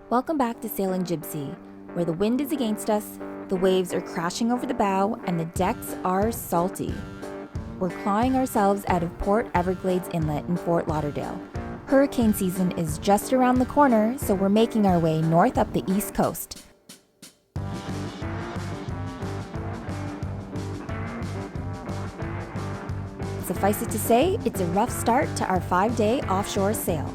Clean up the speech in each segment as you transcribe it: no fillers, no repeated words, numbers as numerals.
Welcome back to Sailing Jibsea, where the wind is against us, the waves are crashing over the bow, and the decks are salty. We're clawing ourselves out of Port Everglades Inlet in Fort Lauderdale. Hurricane season is just around the corner, so we're making our way north up the east coast. Suffice it to say, it's a rough start to our 5-day offshore sail.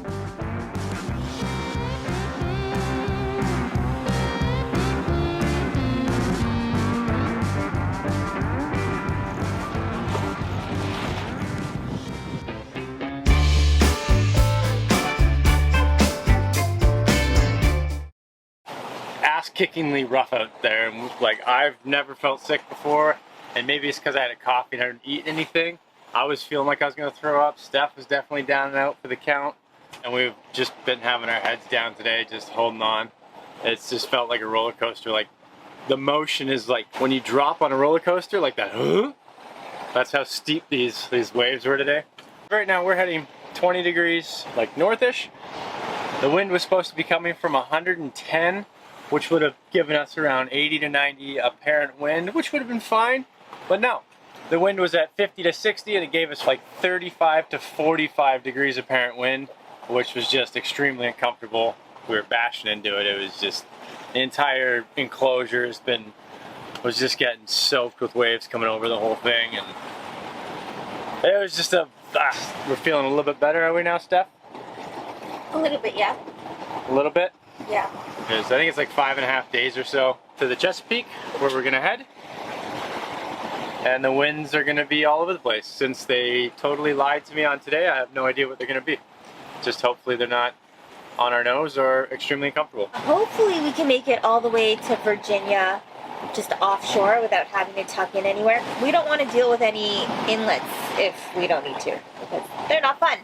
Ass-kickingly rough out there, and like I've never felt sick before, and maybe it's because I had a coffee and I didn't eat anything. I was feeling like I was gonna throw up. Steph was definitely down and out for the count, and we've just been having our heads down today, just holding on. It's just felt like a roller coaster. Like the motion is like when you drop on a roller coaster, like that. Huh? That's how steep these waves were today. Right now we're heading 20 degrees, like northish. The wind was supposed to be coming from 110, which would have given us around 80 to 90 apparent wind, which would have been fine, but no. The wind was at 50 to 60, and it gave us like 35 to 45 degrees apparent wind, which was just extremely uncomfortable. We were bashing into it. It was just, the entire enclosure was just getting soaked with waves coming over the whole thing, and it was just we're feeling a little bit better, are we now, Steph? A little bit, yeah. A little bit? Yeah. Because I think it's like 5.5 days or so to the Chesapeake, where we're gonna head. And the winds are gonna be all over the place. Since they totally lied to me on today, I have no idea what they're gonna be. Just hopefully they're not on our nose or extremely uncomfortable. Hopefully we can make it all the way to Virginia, just offshore, without having to tuck in anywhere. We don't want to deal with any inlets if we don't need to, because they're not fun.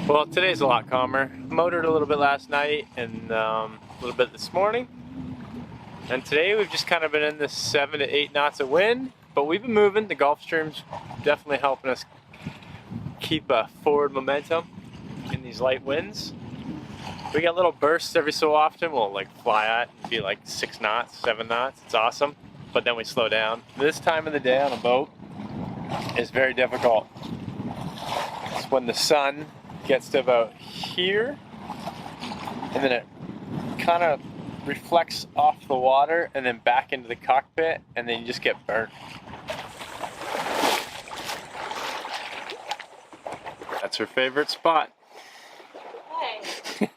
Well, today's a lot calmer. Motored a little bit last night and a little bit this morning. And today we've just kind of been in this 7 to 8 knots of wind, but we've been moving. The Gulf Stream's definitely helping us keep a forward momentum in these light winds. We get little bursts every so often. We'll like fly at and be like 6 knots, 7 knots. It's awesome. But then we slow down. This time of the day on a boat is very difficult. It's when the sun gets to about here, and then it kind of reflects off the water and then back into the cockpit, and then you just get burnt. That's her favorite spot. Hey.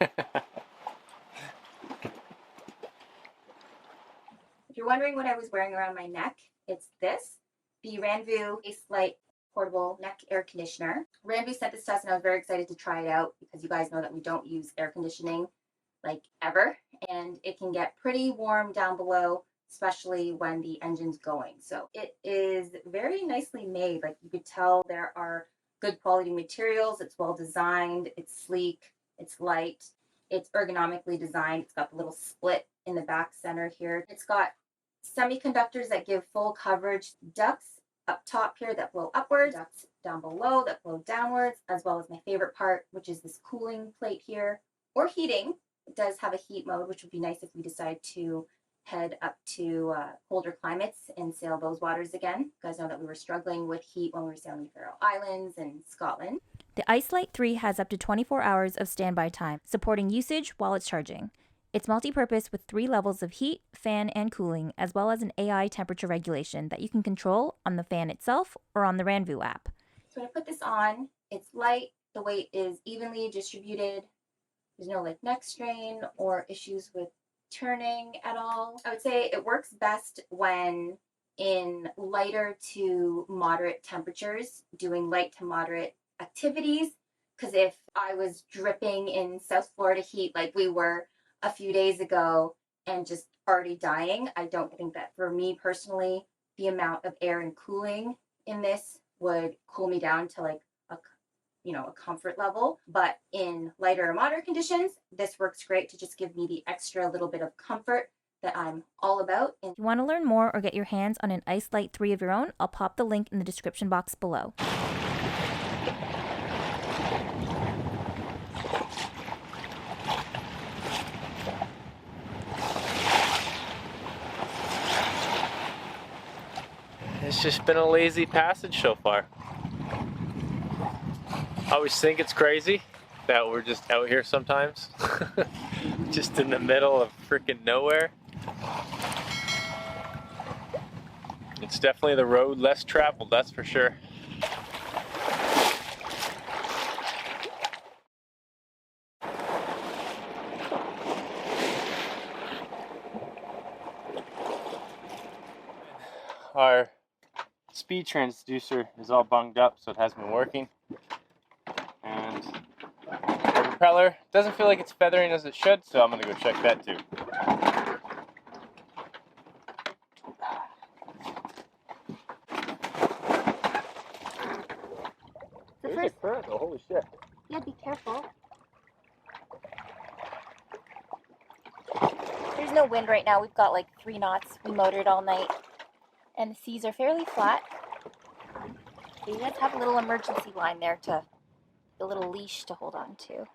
If you're wondering what I was wearing around my neck, it's this, the Ranvoo Aice Lite portable neck air conditioner. Ranvoo sent this to us, and I was very excited to try it out because you guys know that we don't use air conditioning like ever, and it can get pretty warm down below, especially when the engine's going. So it is very nicely made. Like you could tell there are good quality materials. It's well designed, it's sleek, it's light, it's ergonomically designed. It's got the little split in the back center here. It's got semiconductors that give full coverage, ducts up top here that blow upwards, ducts down below that blow downwards, as well as my favorite part, which is this cooling plate here, or heating. It does have a heat mode, which would be nice if we decide to head up to colder climates and sail those waters again. You guys know that we were struggling with heat when we were sailing the Faroe Islands and Scotland. The Aice Lite 3 has up to 24 hours of standby time, supporting usage while it's charging. It's multi-purpose with 3 levels of heat, fan, and cooling, as well as an AI temperature regulation that you can control on the fan itself or on the Ranvoo app. So when I put this on, it's light, the weight is evenly distributed, there's no like neck strain or issues with turning at all. I would say it works best when in lighter to moderate temperatures, doing light to moderate activities. Because if I was dripping in South Florida heat like we were a few days ago and just already dying, I don't think that for me personally, the amount of air and cooling in this would cool me down to like a comfort level. But in lighter or moderate conditions, this works great to just give me the extra little bit of comfort that I'm all about. If you want to learn more or get your hands on an Aice Lite 3 of your own, I'll pop the link in the description box below. It's just been a lazy passage so far. I always think it's crazy that we're just out here sometimes, just in the middle of freaking nowhere. It's definitely the road less traveled, that's for sure. Our speed transducer is all bunged up, so it hasn't been working. And the propeller doesn't feel like it's feathering as it should, so I'm gonna go check that too. There's a current though, holy shit. Yeah, be careful. There's no wind right now. We've got like 3 knots. We motored all night. And the seas are fairly flat. So you guys have a little emergency line there a little leash to hold on to.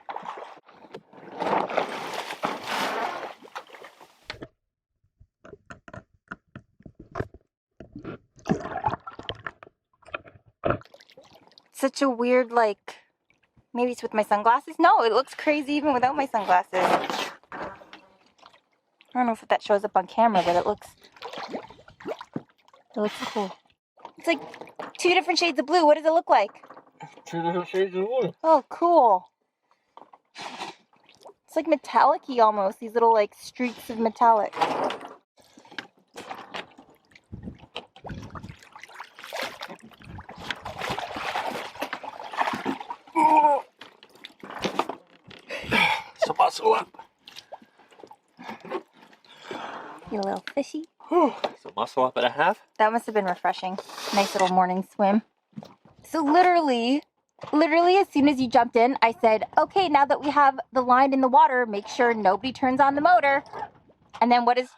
Such a weird, like, maybe it's with my sunglasses. No, it looks crazy even without my sunglasses. I don't know if that shows up on camera, but it looks cool. It's like 2 different shades of blue. What does it look like? 2 different shades of blue. Oh, cool. It's like metallic-y almost. These little like streaks of metallic. So muscle up. You little fishy. So muscle up and a half. That must have been refreshing. Nice little morning swim. So literally as soon as you jumped in, I said, okay, now that we have the line in the water, make sure nobody turns on the motor. And then what does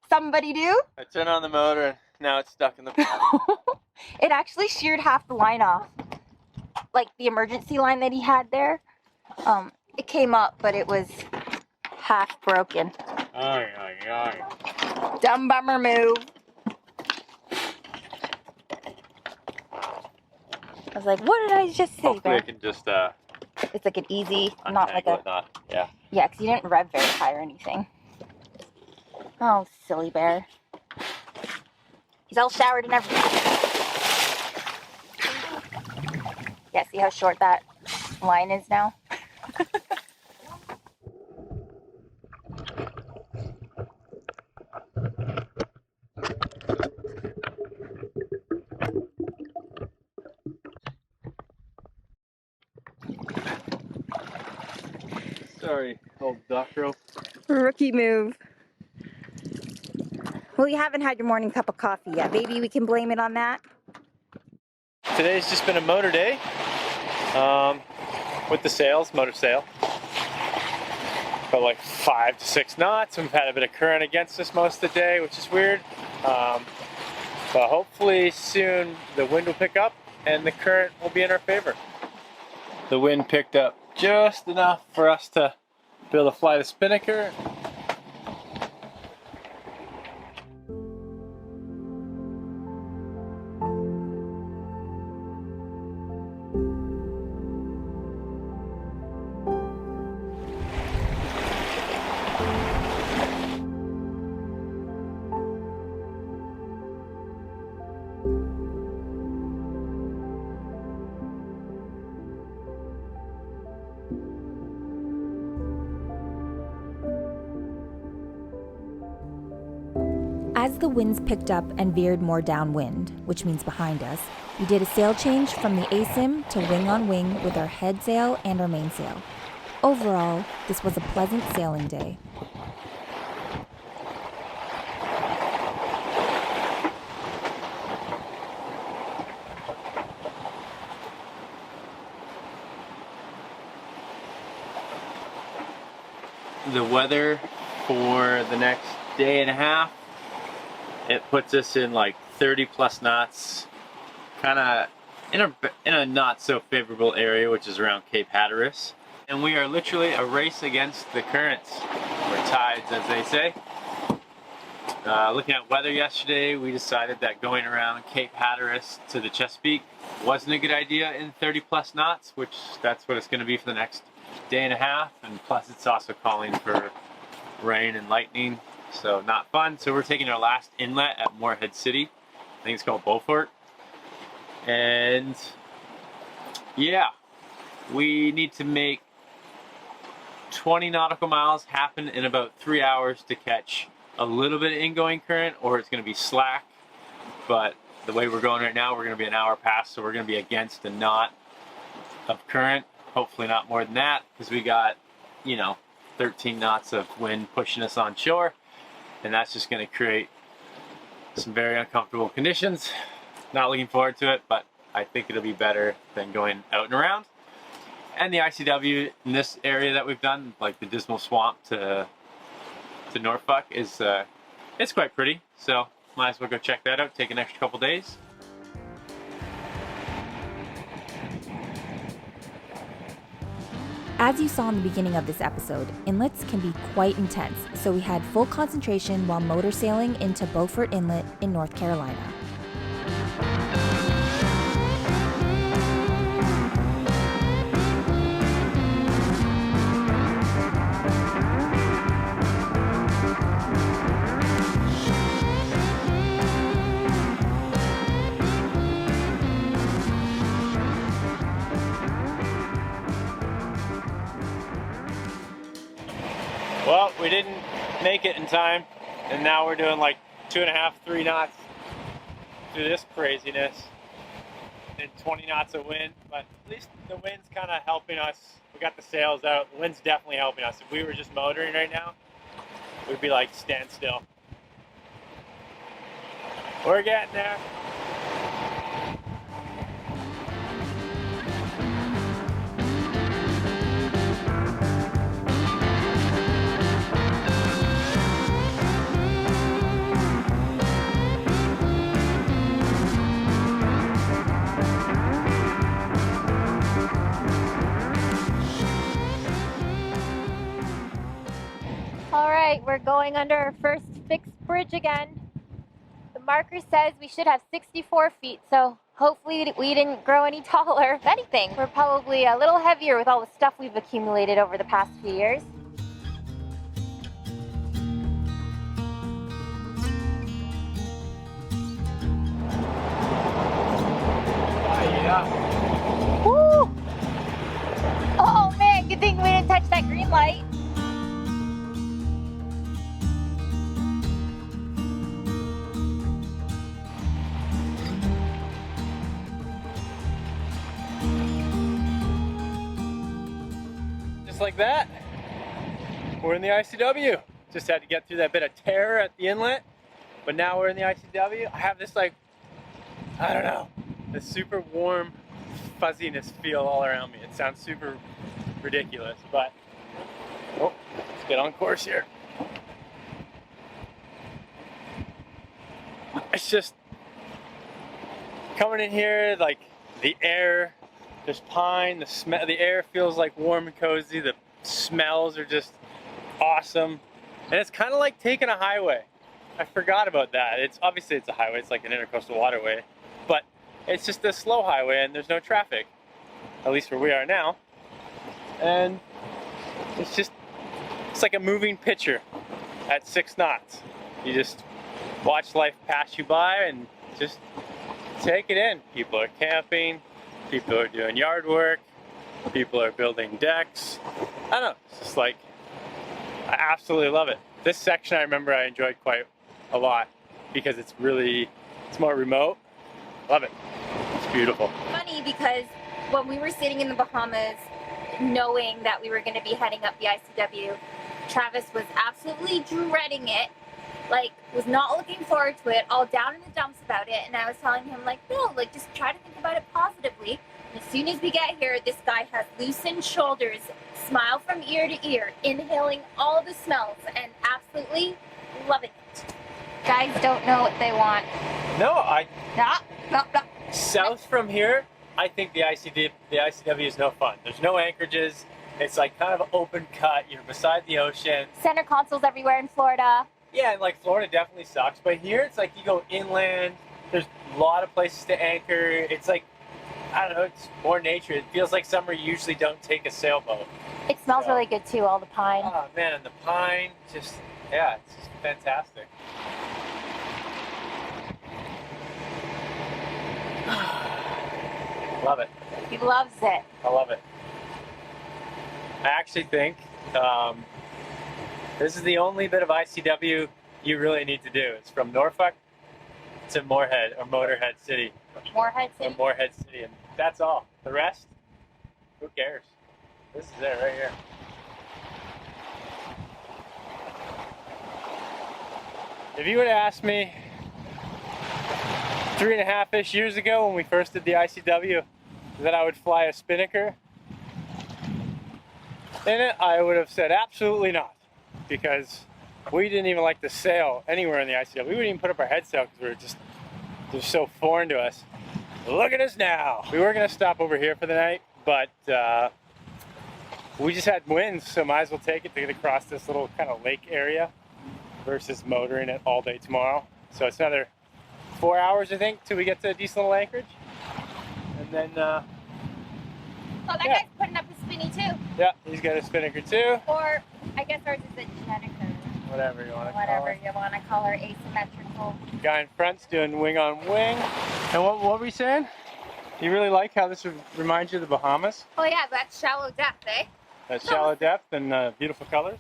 somebody do? I turn on the motor and now it's stuck in the pool. It actually sheared half the line off. Like the emergency line that he had there. It came up, but it was half broken. Ay, ay, ay. Dumb bummer move. I was like, what did I just say? Hopefully I can just it's like an easy, not like a... Yeah. Yeah, because you didn't rev very high or anything. Oh, silly bear. He's all showered and everything. Yeah, see how short that line is now? Sorry, old dock rope. Rookie move. Well, you haven't had your morning cup of coffee yet. Maybe we can blame it on that. Today's just been a motor day with the sails, motor sail. But like 5 to 6 knots. We've had a bit of current against us most of the day, which is weird. But hopefully soon the wind will pick up and the current will be in our favor. The wind picked up just enough for us to be able to fly the spinnaker. As the winds picked up and veered more downwind, which means behind us, we did a sail change from the Aice to wing on wing with our head sail and our mainsail. Overall, this was a pleasant sailing day. The weather for the next day and a half, it puts us in like 30 plus knots, kind of in a not so favorable area, which is around Cape Hatteras. And we are literally a race against the currents, or tides as they say. Looking at weather yesterday, we decided that going around Cape Hatteras to the Chesapeake wasn't a good idea in 30 plus knots, which that's what it's going to be for the next day and a half. And plus it's also calling for rain and lightning, so not fun. So we're taking our last inlet at Morehead City. I think it's called Beaufort. And yeah, we need to make 20 nautical miles happen in about 3 hours to catch a little bit of ingoing current, or it's going to be slack. But the way we're going right now, we're going to be an hour past, so we're going to be against a knot of current. Hopefully not more than that, because we got, 13 knots of wind pushing us on shore, and that's just going to create some very uncomfortable conditions. Not looking forward to it, but I think it'll be better than going out and around. And the ICW in this area that we've done, like the Dismal Swamp to Norfolk, is it's quite pretty. So might as well go check that out. Take an extra couple days. As you saw in the beginning of this episode, inlets can be quite intense, so we had full concentration while motor sailing into Beaufort Inlet in North Carolina. Well, we didn't make it in time, and now we're doing like 2.5, 3 knots through this craziness and 20 knots of wind, but at least the wind's kind of helping us. We got the sails out. The wind's definitely helping us. If we were just motoring right now, we'd be like standstill. We're getting there. Alright, we're going under our first fixed bridge again. The marker says we should have 64 feet, so hopefully we didn't grow any taller. If anything, we're probably a little heavier with all the stuff we've accumulated over the past few years. Yeah. Woo! Oh man, good thing we didn't touch that green light. Like that, we're in the ICW. Just had to get through that bit of terror at the inlet, but now we're in the ICW. I have this I don't know, this super warm fuzziness feel all around me. It sounds super ridiculous, but let's get on course here. It's just coming in here, like the air. There's pine, the air feels like warm and cozy, the smells are just awesome. And it's kind of like taking a highway. I forgot about that. Obviously it's a highway, it's like an Intracoastal Waterway, but it's just a slow highway and there's no traffic, at least where we are now. And it's like a moving picture at 6 knots. You just watch life pass you by and just take it in. People are camping. People are doing yard work, people are building decks. I don't know, it's just like, I absolutely love it. This section I remember I enjoyed quite a lot. because it's more remote. Love it. It's beautiful. Funny because when we were sitting in the Bahamas, knowing that we were going to be heading up the ICW, Travis was absolutely dreading it. Like, was not looking forward to it, all down in the dumps about it. And I was telling him, like, no, like, just try to think about it positively. And as soon as we get here, this guy has loosened shoulders, smile from ear to ear, inhaling all the smells, and absolutely loving it. Guys don't know what they want. No, No. south from here, I think the ICW is no fun. There's no anchorages. It's like kind of open cut. You're beside the ocean. Center consoles everywhere in Florida. Yeah, and like Florida definitely sucks, but here it's like you go inland. There's a lot of places to anchor. It's like, I don't know, it's more nature. It feels like summer you usually don't take a sailboat. It smells really good too, all the pine. Oh man, and the pine, it's just fantastic. Love it. He loves it. I love it. I actually think this is the only bit of ICW you really need to do. It's from Norfolk to Moorhead or Motorhead City. Moorhead City? Or Moorhead City, and that's all. The rest, who cares? This is it right here. If you would have asked me 3.5-ish years ago when we first did the ICW that I would fly a spinnaker in it, I would have said absolutely not, because we didn't even like to sail anywhere in the ICW. We wouldn't even put up our head sail because we were just so foreign to us. Look at us now. We were gonna stop over here for the night, but we just had winds, so might as well take it to get across this little kind of lake area versus motoring it all day tomorrow. So it's another 4 hours, I think, till we get to a decent little anchorage. And then, Oh, that guy's putting up a spinny too. Yeah, he's got a spinnaker too. Or, I guess ours is a Jeneker. Whatever you want to call Whatever it. you want to call her, asymmetrical. Guy in front's doing wing on wing. And what were we saying? You really like how this reminds you of the Bahamas? Oh yeah, that's shallow depth, eh? That shallow depth and beautiful colors.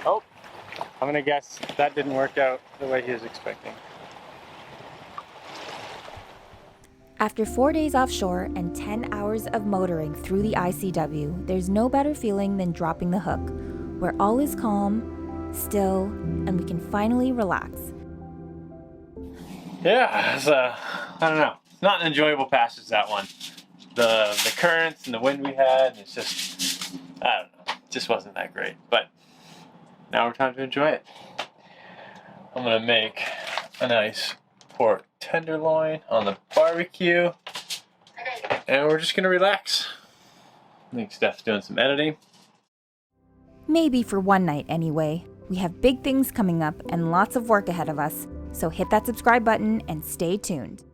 Oh, I'm gonna guess that didn't work out the way he was expecting. After 4 days offshore and 10 hours of motoring through the ICW, there's no better feeling than dropping the hook, where all is calm, still, and we can finally relax. Yeah, it's I don't know. It's not an enjoyable passage, that one. The currents and the wind we had, it's just, I don't know, it just wasn't that great. But now we're time to enjoy it. I'm gonna make a nice pork tenderloin on the barbecue, and we're just gonna relax. I think Steph's doing some editing. Maybe for one night anyway. We have big things coming up and lots of work ahead of us, so hit that subscribe button and stay tuned.